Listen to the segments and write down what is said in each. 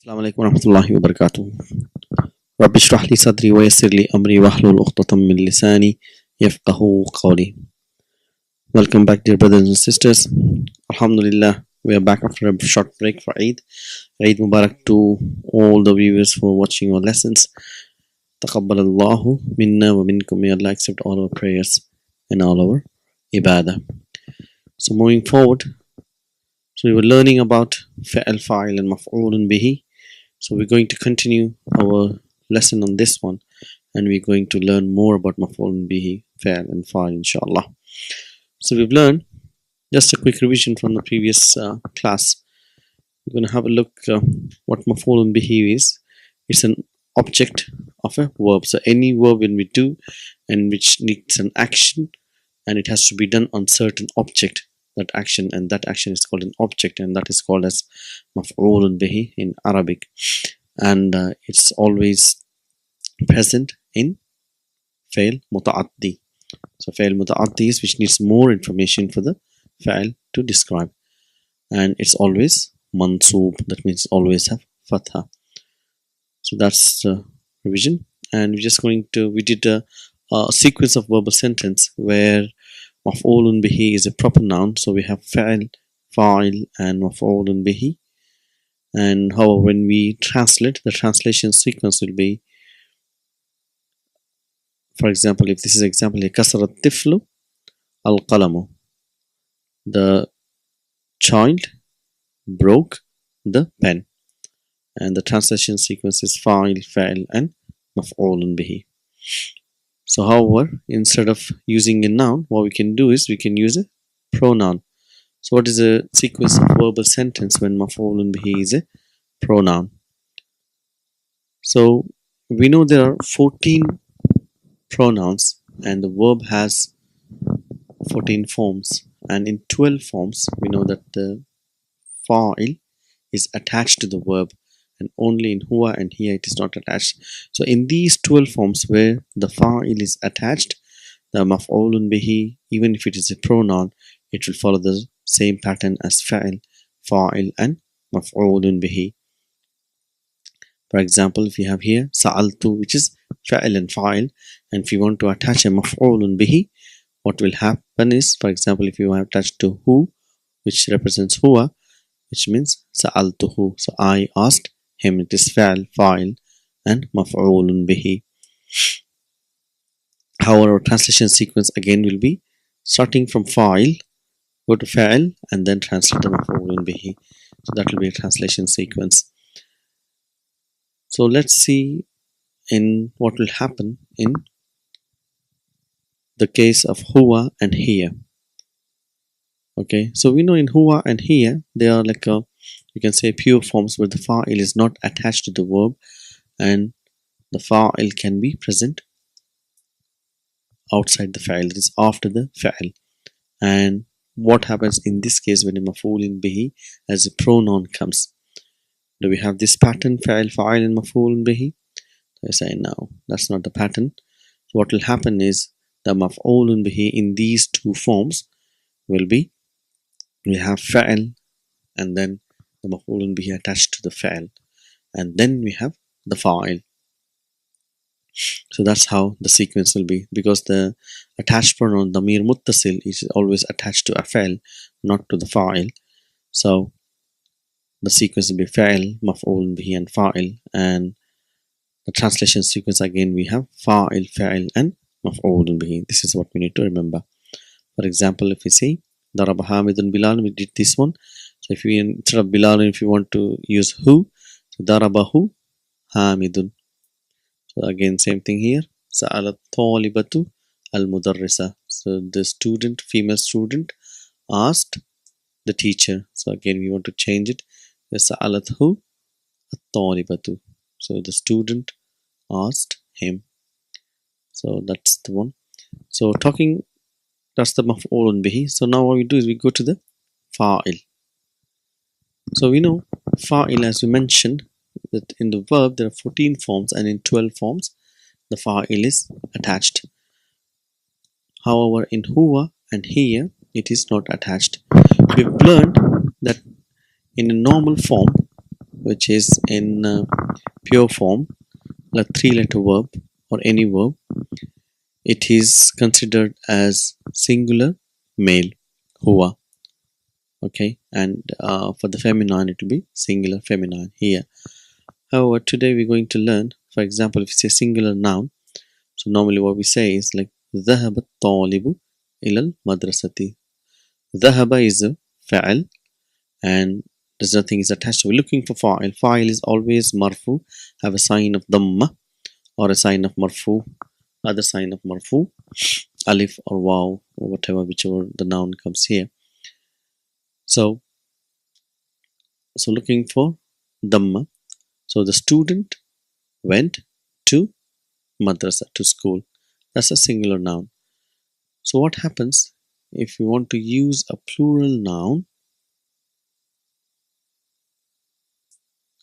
السلام عليكم ورحمة الله وبركاته. رب اشرح لي صدري ويسر لي أمري واحلل عقدة من لساني يفقه قولي. Welcome back, dear brothers and sisters. Alhamdulillah, we are back after a short break for Eid. Eid Mubarak to all the viewers for watching our lessons. Taqabbal Allahu minna wa minkum. May Allah accept all our prayers and all our ibadah. So moving forward, so we were learning about fa'al, fa'il and maf'ulun bihi. So we're going to continue our lesson on this one, and we're going to learn more about maf'ulun bihi, fa'al and fa'il, inshallah. So we've learned just a quick revision from the previous class. We're going to have a look what maf'ulun bihi is. It's an object of a verb. So any verb when we do and which needs an action, and it has to be done on certain object, that action is called an object, and that is called as maf'ulun bihi in Arabic, and it's always present in fa'il muta'addi. So fa'il muta'addi is which needs more information for the fa'il to describe, and it's always mansoob, that means always have fatha. So that's the revision, and we did a sequence of verbal sentence where maf'ulun bihi is a proper noun. So we have fa'il, fa'il and maf'ulun bihi. And however, when we translate, the translation sequence will be, for example, if this is example, kasara tiflu al qalamu, the child broke the pen, and the translation sequence is fa'il, fa'il and maf'ulun bihi. So however, instead of using a noun, what we can do is we can use a pronoun. So what is a sequence of verbal sentence when maf'ulun bihi is a pronoun? So we know there are 14 pronouns, and the verb has 14 forms, and in 12 forms we know that the fa'il is attached to the verb, and only in huwa and here it is not attached. So in these 12 forms where the fa'il is attached, the maf'ulun bihi, even if it is a pronoun, it will follow the same pattern as fa'il, fa'il and maf'ulun bihi. For example, if you have here sa'altu, which is fa'il and fa'il, and if you want to attach a maf'ulun bihi, what will happen is, for example, if you have attached to hu, which represents huwa, which means sa'altuhu, so I asked him, it is fa'il, fa'il and maf'ulun bihi. However, our translation sequence again will be starting from fa'il, go to fa'il and then translate the maf'ulun bihi. So that will be a translation sequence. So let's see in what will happen in the case of huwa and here. Okay, so we know in huwa and here they are like you can say pure forms where the fa'il is not attached to the verb, and the fa'il can be present outside the fa'il, that is after the fa'il. And what happens in this case when a maf'ulun bihi as a pronoun comes? Do we have this pattern, fa'il, fa'il and maf'ulun bihi? I say no, that's not the pattern. So what will happen is the maf'ulun bihi in these two forms will be, we have fa'il and then the maf'ulun bihi attached to the fa'il, and then we have the fa'il. So that's how the sequence will be, because the attached pronoun damir muttasil is always attached to a fa'il, not to the fa'il. So the sequence will be fa'il, maf'ulun bihi and fa'il, and the translation sequence again we have fa'il, fa'il and maf'ulun bihi. This is what we need to remember. For example, if we say daraba Hamidun Bilal, we did this one. So if we, instead of Bilal, if you want to use who, so darabahu Hamidun. So again same thing here, sa'alat talibatu al mudarrisa. So the student, female student, asked the teacher. So again we want to change it, sa'alathu at talibatu. So the student asked him. So that's the one. So talking, that's the maf'ulun bihi. So now what we do is we go to the fa'il. So we know fa'il, as we mentioned, that in the verb there are 14 forms, and in 12 forms the fa'il is attached. However, in huwa and here it is not attached. We've learned that in a normal form which is in pure form, like 3-letter verb or any verb, it is considered as singular male, huwa. Okay, and for the feminine, it will be singular feminine here. However, today we're going to learn, for example, if it's a singular noun, so normally what we say is like ذهب الطالب إلى المدرسة. ذهب is a فعل and there's nothing is attached. So we're looking for fa'il. Fa'il is always marfu, have a sign of dhamma or a sign of marfu, other sign of marfu, alif or waw or whatever, whichever the noun comes here. So looking for dhamma. So the student went to madrasa, to school. That's a singular noun. So what happens if you want to use a plural noun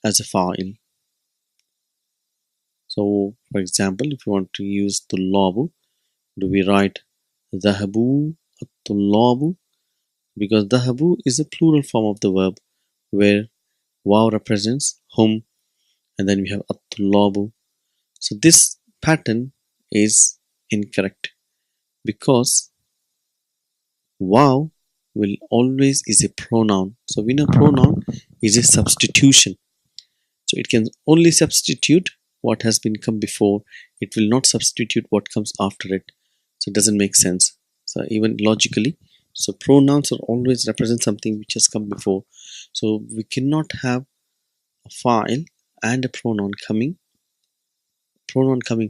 as a fa'il? So for example, if you want to use tullabu, do we write dhahabu at-tullabu? Because dhahabu is a plural form of the verb where waw represents whom and then we have at-tullabu. So this pattern is incorrect because waw will always is a pronoun. So we know pronoun is a substitution. So it can only substitute what has been come before. It will not substitute what comes after it. So it doesn't make sense. So even logically, so pronouns are always represent something which has come before. So we cannot have a fa'il and a pronoun coming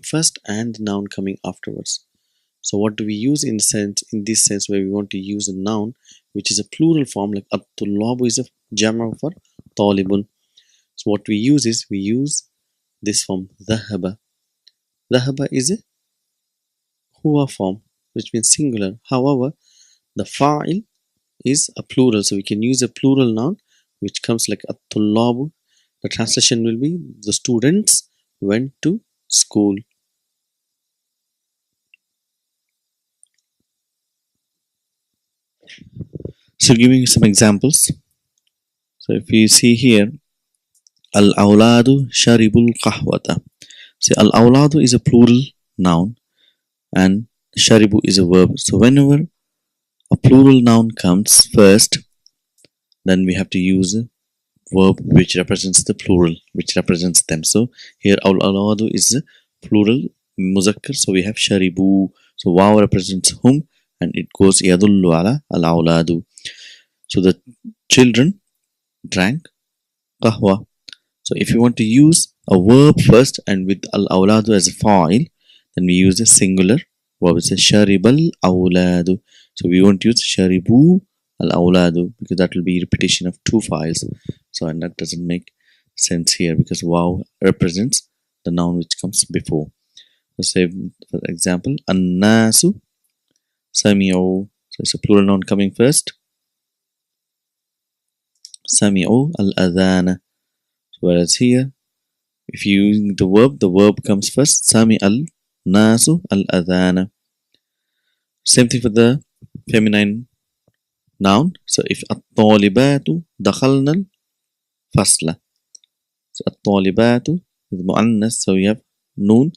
first and the noun coming afterwards. So what do we use in this sense where we want to use a noun which is a plural form, like at-tullabu is a jama for talibun. So what we use is we use this form dhahaba. Dhahaba is a huwa form which means singular. However, the fa'il is a plural, so we can use a plural noun which comes like at-tullabu. The translation will be the students went to school. So giving you some examples. So if you see here, al-awladu sharibul qahwata. See, al-awladu is a plural noun and sharibu is a verb. So whenever a plural noun comes first, then we have to use a verb which represents the plural, which represents them. So here al-awladu is a plural muzakkar, so we have sharibu. So waw represents whom and it goes yadullu ala al-awladu. So the children drank qahwa. So if you want to use a verb first and with al-awladu as a fa'il, then we use a singular verb. It's a sharibal awladu. So we won't use sharibu al-awladu because that will be repetition of two files. So and that doesn't make sense here because waw represents the noun which comes before. So say for example, an-nasu sami'u. So it's a plural noun coming first. Sami'u al-adhana. Whereas here, if you using the verb comes first. Sami al-nasu al-adhana. Same thing for the feminine noun. So if at-talibatu dakhalna al-fasla. So at-talibatu is mu'annas. So we have noon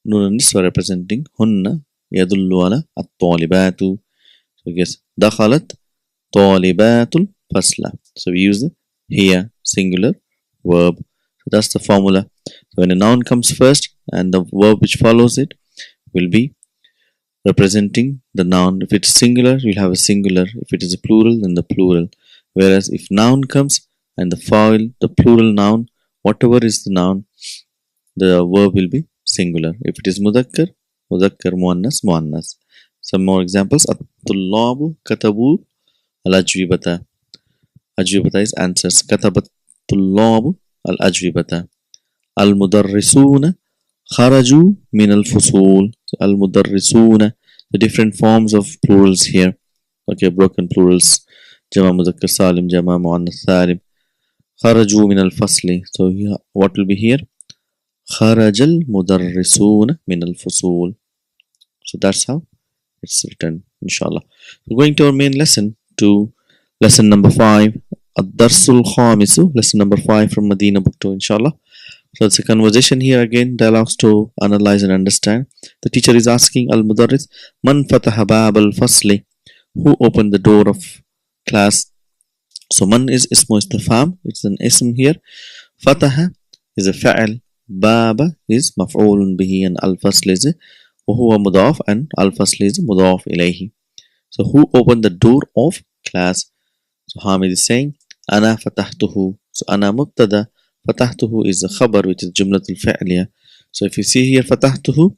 al-niswa representing hunna yadullu ala at-talibatu. So I guess dakhalat talibatul fasla. So we use the here singular verb. So that's the formula. So when a noun comes first and the verb which follows it will be representing the noun. If it's singular, you'll have a singular. If it is a plural, then the plural. Whereas if noun comes and the fa'il, the plural noun, whatever is the noun, the verb will be singular. If it is mudakkar, mudakkar, muannas, muannas. Some more examples. At-tullabu katabu al-ajwibata. Ajwibata is answers. Katabat tullabu al-ajwibata. Al-mudarrisuna kharaju min al-fusul. Al-mudarrisuna. The different forms of plurals here. Okay, broken plurals. Jama muzakkar salim, jama muannath salim. Kharaju min al-fasli. So here, what will be here? Kharajal mudarrisuna min al-fusul. So that's how it's written, inshallah. We're going to our main lesson, to lesson number 5, Ad-Darsul Khamisu, lesson number 5 from Medina book 2, inshallah. So it's a conversation here again, dialogues to analyze and understand. The teacher is asking Al-Mudarris, Man fataha bab al-fasli? Who opened the door of class? So man is ismu istifham, it's an ism here. Fataha is a fa'al. Baba is maf'ulun bihi, and al-fasl is وهو مضاف, and al-fasl is mudaf ilayhi. So who opened the door of class? So Hamid is saying Ana fatahtuhu. So Ana mubtada, fatahtuhu is the khabar, which is jumlatul fa'liya. So if you see here fatahtuhu,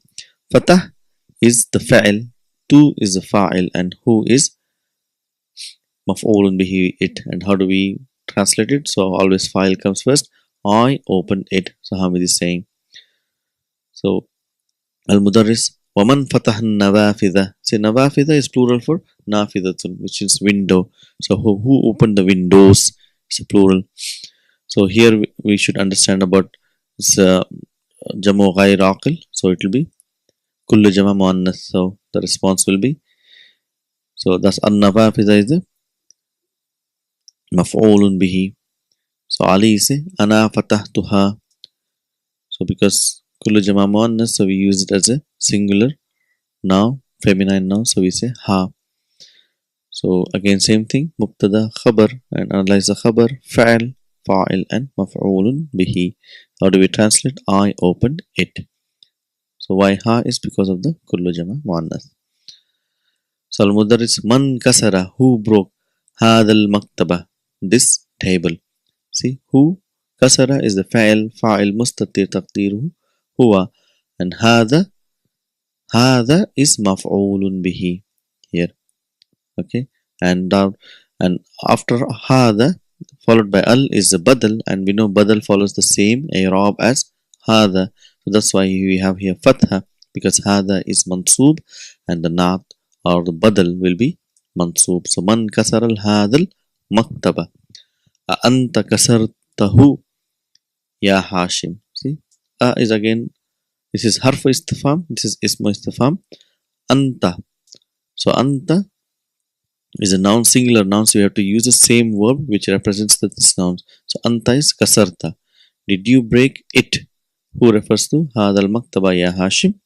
fatah is the fa'il, tu is the fa'il, and who is maf'ulun bihi, it. And how do we translate it? So always fa'il comes first. I opened it. So Hamid is saying. So Al-Mudarris, Waman fatah nawafidha. Say nawafidha is plural for nafidatun, which is window. So who opened the windows? It's a plural. So here we should understand about this jamu ghair aqil. So it will be kullu jama muannath. So the response will be, so that's an-nawafidha is the maf'ulun bihi. So Ali is ana fatahtuha. So because kullu jama muannath, so we use it as a singular now, feminine now, so we say ha. So again same thing, mubtada, khabar, and analyze the khabar, fa'il, fa'il, and maf'ulun bihi. How do we translate? I opened it. So why ha is because of the kullu jama muannath. So al-mudarris, man kasara, who broke hadal maktaba, this table. See, who kasara is the fa'il mustatir taqdiruhu huwa, and hada is maf'ulun bihi here. Okay, and after hada followed by al is the badal, and we know badal follows the same i'rab as hada. So that's why we have here fatha, because hada is mansub and the naat or the badal will be mansub. So man kasar al hadal maktaba, anta kasartahu ya Hashim. See, is again, this is harf istifham, this is ismu istifham. Anta, so anta is a noun, singular noun, so you have to use the same verb which represents this noun. So anta is kasarta. Did you break it? Who refers to hadal maktaba ya Hashim?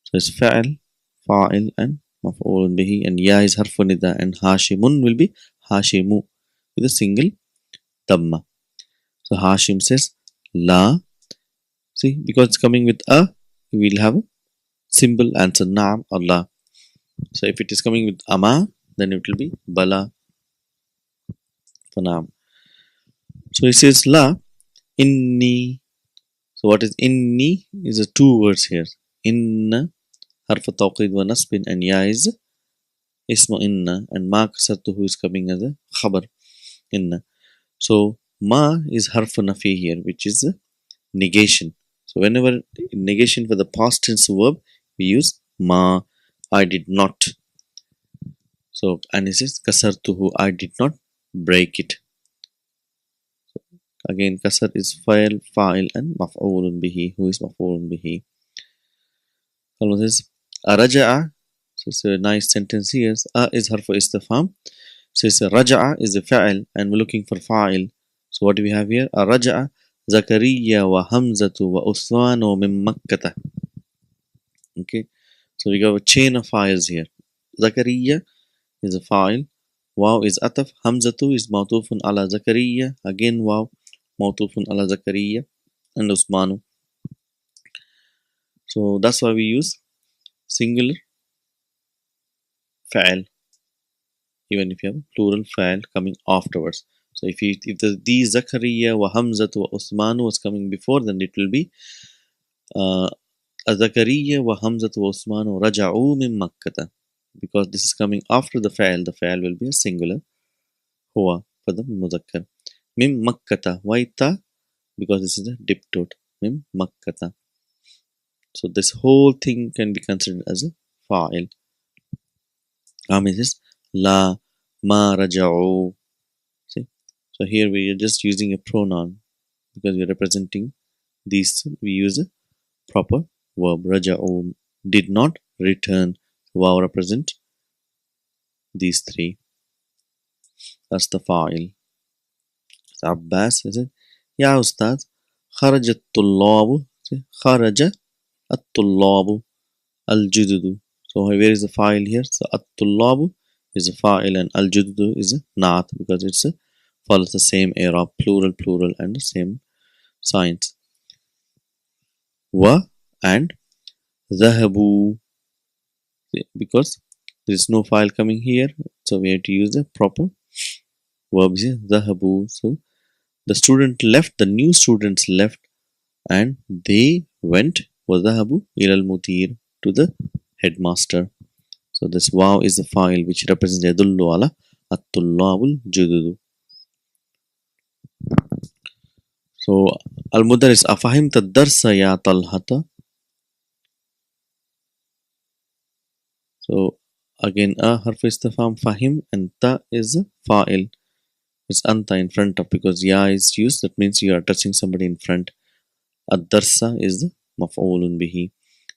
So it's fa'il, fa'il, and maf'ulun bihi, and ya is harfun nida, and Hashimun will be Hashimu with a single dhamma. So Hashim says la. See, because it's coming with a, we will have a simple answer, naam or la. So if it is coming with ama, then it will be bala for naam. So he says la inni. So what is inni? Is a two words here. Inna harf tawqid wa nasbin, and ya is ismu inna, and ma kasartuhu is coming as a khabar inna. So ma is harf nafi here, which is a negation. So whenever negation for the past tense verb, we use ma. I did not. So and it says kasartuhu, I did not break it. So again, kasar is fa'il, and maf'ulun bihi. Who is maf'ulun bihi? Allah says araja'a. So it's a nice sentence here. A is harfu istifham. So it's raja'a is a fa'il, and we're looking for fa'il. So what do we have here? Raja'a Zakariya wa Hamzatu wa Uthmanu min Makkata. Okay, so we got a chain of files here. Zakariya is a file. Wow is ataf. Hamzatu is mawtufun ala Zakariya. Again wow, mawtufun ala Zakariya, and Usmanu. So that's why we use singular fa'il, even if you have a plural fa'il coming afterwards. So if the Zakariya wa Hamzatu wa Usmanu was coming before, then it will be Zakariya wa Hamzatu wa Usmanu raja'u min Makkata. Because this is coming after the fa'il will be a singular. Huwa for the muzakkar. Min Makkata. Why ta? Because this is a diptote. Min Makkata. So this whole thing can be considered as a fa'il. Amid is la ma raja'u. See? So here we are just using a pronoun because we are representing these. We use a proper verb. Raja'u, did not return. Wow represent these three. That's the fa'il. Abbas is it? Ya Ustad, خرج الطلاب. خرج الطلاب الجدد. So where is the file here? So الطلاب is a file and الجدد is a not because it's a follows the same era, plural and the same signs. Wa and ذهبوا because there is no file coming here, so we have to use the proper verbs here. ذهبوا. So the student left, the new students left, and they went وذهبوا إلى المدير to the headmaster. So this wow is the file which represents يدل على الطلاب الجدد. So المدرس أفهمت الدرس يا طلحة. So again حرف استفهام فهم and ta is a fa'il. It's anta in front of because ya is used, that means you are touching somebody in front. الدرس is the مفعول به.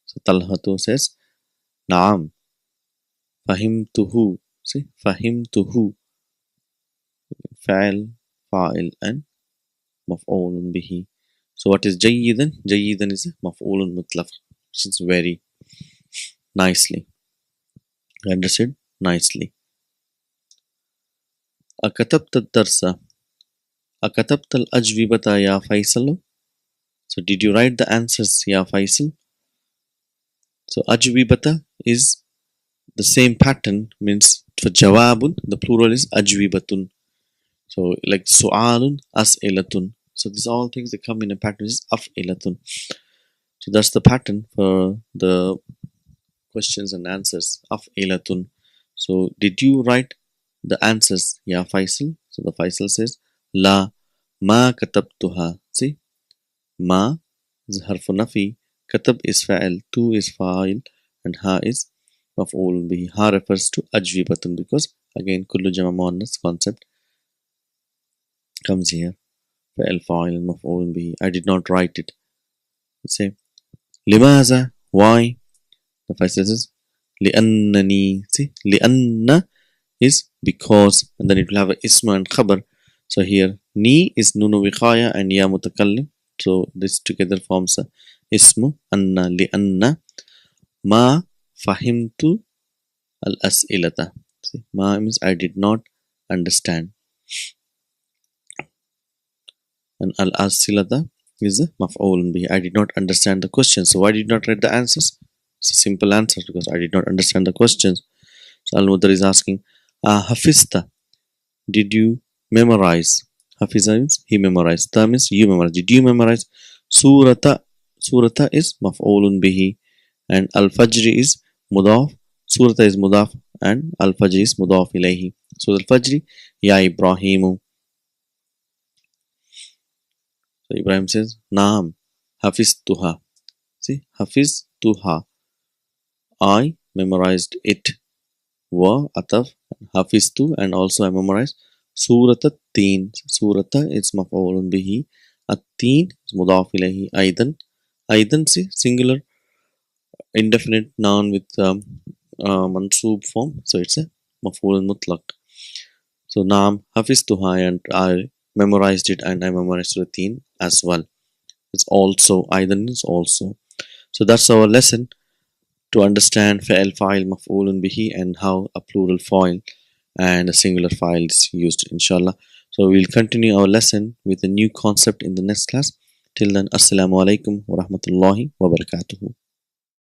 So Talhatu says نعم فهمته. See, فهمته فعل فاعل and مفعول به. So what is جيدا? جيدا is مفعول مطلق, which is very nicely. Understood? Nicely. أكتبت الدرس. أكتبت الأجوبة يا فيصل. So did you write the answers يا فيصل? So أجوبة is the same pattern, means for jawabun the plural is ajwibatun. So like su'alun, as'ilatun. So these all things that come in a pattern is af'ilatun. So that's the pattern for the questions and answers, af'ilatun. So did you write the answers ya Faisal? So the Faisal says la ma katabtuha. See, ma is harfu nafi, katab is fa'il, tu is fa'il, and ha is maf'ul bihi. Ha refers to ajwibatun because again kullu jama muannas concept comes here. Fa'il fa'il maf'ul bihi. I did not write it. You say limaza, why? The Faisal says li'annani. See, li'anna is because, and then it will have a isma and khabar. So here ni is nunu wiqaya and ya mutakallim. So this together forms a ismu anna li'anna ma fahimtu al-as'ilata. See, ma means I did not understand. And al-as'ilata is a maf'ulun bihi. I did not understand the question. So why did you not write the answers? It's a simple answer because I did not understand the questions. So Al-Mudar is asking, hafista, did you memorize? Hafiza means he memorized. Ta means you memorized. Did you memorize? Surata. Surata is maf'ulun bihi. And al-fajri is mudaf. Surata is mudaf. And al-fajri is mudaf ilayhi. So al-fajri, ya Ibrahimu. So Ibrahim says, Naam, hafiztuha. See, hafiztuha. I memorized it. Wa ataf, hafiztu, and also I memorized Surata Teen. Surata is maf'ulun bihi. At-teen is mudaf ilayhi. Aidan. Aidan, see, singular indefinite noun with mansoob form. So it's a maf'ulun mutlaq. So naam hafiztuha, and I memorized it, and I memorized Teen as well. It's also, Aidan is also. So that's our lesson to understand fa'il fa'il maf'ulun bihi and how a plural fa'il and a singular file is used, inshallah. So we'll continue our lesson with a new concept in the next class. Till then, assalamu alaikum wa rahmatullahi wa barakatuhu.